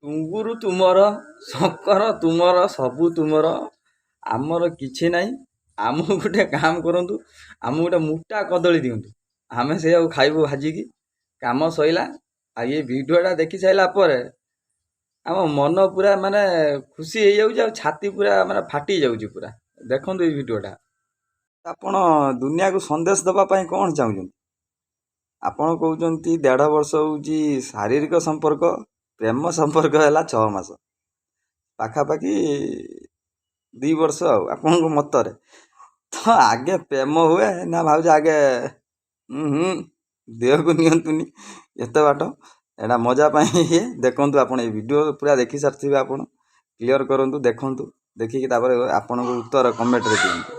ଟୁଙ୍ଗୁରୁ ତୁମର, ଶଙ୍କର ତୁମର, ସବୁ ତୁମର, ଆମର କିଛି ନାହିଁ। ଆମକୁ ଗୋଟେ କାମ କରନ୍ତୁ, ଆମକୁ ଗୋଟେ ମୋଟା କଦଳୀ ଦିଅନ୍ତୁ, ଆମେ ସେଇଆକୁ ଖାଇବୁ ଭାଜିକି। କାମ ସଇଲା। ଆଉ ଏ ଭିଡ଼ିଓଟା ଦେଖି ସାରିଲା ପରେ ଆମ ମନ ପୁରା ମାନେ ଖୁସି ହେଇଯାଉଛି, ଆଉ ଛାତି ପୁରା ମାନେ ଫାଟି ଯାଉଛି ପୁରା। ଦେଖନ୍ତୁ ଏଇ ଭିଡ଼ିଓଟା। ଆପଣ ଦୁନିଆକୁ ସନ୍ଦେଶ ଦେବା ପାଇଁ କ'ଣ ଚାହୁଁଛନ୍ତି? ଆପଣ କହୁଛନ୍ତି 1.5 ବର୍ଷ ହେଉଛି ଶାରୀରିକ ସମ୍ପର୍କ, ପ୍ରେମ ସମ୍ପର୍କ ହେଲା 6 ମାସ, ପାଖାପାଖି 2 ବର୍ଷ। ଆଉ ଆପଣଙ୍କ ମତରେ ତ ଆଗେ ପ୍ରେମ ହୁଏ ନା ଭାବୁଛି ଆଗେ ଦେହକୁ ନିଅନ୍ତୁନି ଏତେ ବାଟ, ଏଇଟା ମଜା ପାଇଁ ଇଏ। ଦେଖନ୍ତୁ ଆପଣ ଏଇ ଭିଡ଼ିଓ ପୁରା ଦେଖି ସାରିଥିବେ, ଆପଣ କ୍ଲିଅର କରନ୍ତୁ, ଦେଖନ୍ତୁ। ଦେଖିକି ତାପରେ ଆପଣଙ୍କ ଉତ୍ତର କମେଣ୍ଟରେ ଦିଅନ୍ତୁ।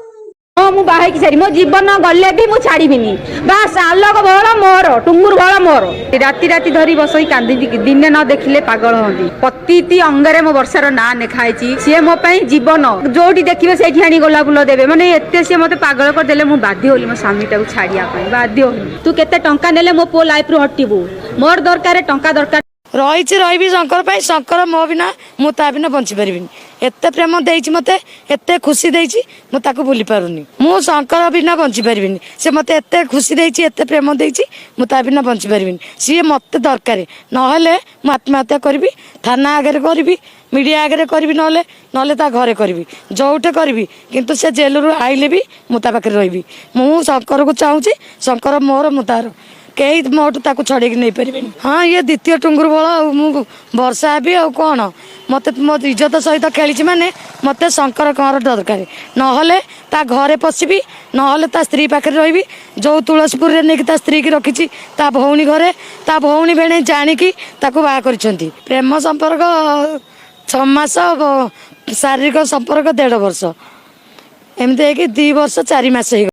ହଁ ମୁଁ ବାହାଇକି ସାରି ମୋ ଜୀବନ ଗଲେ ବି ମୁଁ ଛାଡ଼ିବିନି। ବାସ୍ ଆଲୋକ ବଳ ମୋର, ଟୁଙ୍ଗୁର ବଳ ମୋର। ରାତି ରାତି ଧରି ବସେଇ କାନ୍ଦିବି, ଦିନେ ନ ଦେଖିଲେ ପାଗଳ ହୁଅନ୍ତି। ପ୍ରତିଟି ଅଙ୍ଗରେ ମୋ ବର୍ଷାର ନାଁ ଲେଖା ହେଇଛି। ସିଏ ମୋ ପାଇଁ ଜୀବନ, ଯୋଉଠି ଦେଖିବେ ସେଇଠି ଆଣି ଗୋଲାପ ଫୁଲ ଦେବେ। ମାନେ ଏତେ ସିଏ ମତେ ପାଗଳ କରିଦେଲେ, ମୁଁ ବାଧ୍ୟ ହେଲି ମୋ ସ୍ୱାମୀଟାକୁ ଛାଡ଼ିବା ପାଇଁ, ବାଧ୍ୟ ହେଲି। ତୁ କେତେ ଟଙ୍କା ନେଲେ ମୋ ପୁଅ ଲାଇଫରୁ ହଟିବୁ, ମୋର ଦରକାର ଟଙ୍କା ଦରକାର। ରହିବି ଶଙ୍କର ପାଇଁ। ଶଙ୍କର ମୋ ବିନା, ମୁଁ ତା ବିନା ବଞ୍ଚି ପାରିବିନି। ଏତେ ପ୍ରେମ ଦେଇଛି ମତେ, ଏତେ ଖୁସି ଦେଇଛି, ମୁଁ ତାକୁ ଭୁଲି ପାରୁନି। ମୁଁ ଶଙ୍କର ବିନା ବଞ୍ଚି ପାରିବିନି। ସେ ମତେ ଏତେ ଖୁସି ଦେଇଛି, ଏତେ ପ୍ରେମ ଦେଇଛି, ମୁଁ ତା ବିନା ବଞ୍ଚି ପାରିବିନି। ସିଏ ମତେ ଦରକାର, ନହେଲେ ମୁଁ ଆତ୍ମହତ୍ୟା କରିବି, ଥାନା ଆଗରେ କରିବି, ମିଡ଼ିଆ ଆଗରେ କରିବି, ନହେଲେ ତା ଘରେ କରିବି, ଯୋଉଠି କରିବି। କିନ୍ତୁ ସେ ଜେଲରୁ ଆଇଲେ ବି ମୁଁ ତା ପାଖରେ ରହିବି। ମୁଁ ଶଙ୍କରକୁ ଚାହୁଁଛି, ଶଙ୍କର ମୋର, ମୁଁ ତାର। କେହି ମୋଠୁ ତାକୁ ଛଡ଼େଇକି ନେଇପାରିବେନି। ହଁ, ଇଏ ଦ୍ୱିତୀୟ ଟୁଙ୍ଗୁରୁ ବଳ। ଆଉ ମୁଁ ବର୍ଷା ହେବି ଆଉ କ'ଣ? ମତେ ମୋ ଇଜ୍ଜତ ସହିତ ଖେଳିଛି ମାନେ ମତେ ଶଙ୍କର କର ଦରକାର। ନହେଲେ ତା ଘରେ ପଶିବି, ନହେଲେ ତା ସ୍ତ୍ରୀ ପାଖରେ ରହିବି। ଯୋଉ ତୁଳସୀପୁରରେ ନେଇକି ତା ସ୍ତ୍ରୀକି ରଖିଛି, ତା ଭଉଣୀ ଘରେ, ତା ଭଉଣୀ ଭେଣେଇ ଜାଣିକି ତାକୁ ବାହା କରିଛନ୍ତି। ପ୍ରେମ ସମ୍ପର୍କ 6 ମାସ, ଶାରୀରିକ ସମ୍ପର୍କ 1.5 ବର୍ଷ, ଏମିତି ହେଇକି 2 ବର୍ଷ 4 ମାସ ହେଇଗଲା।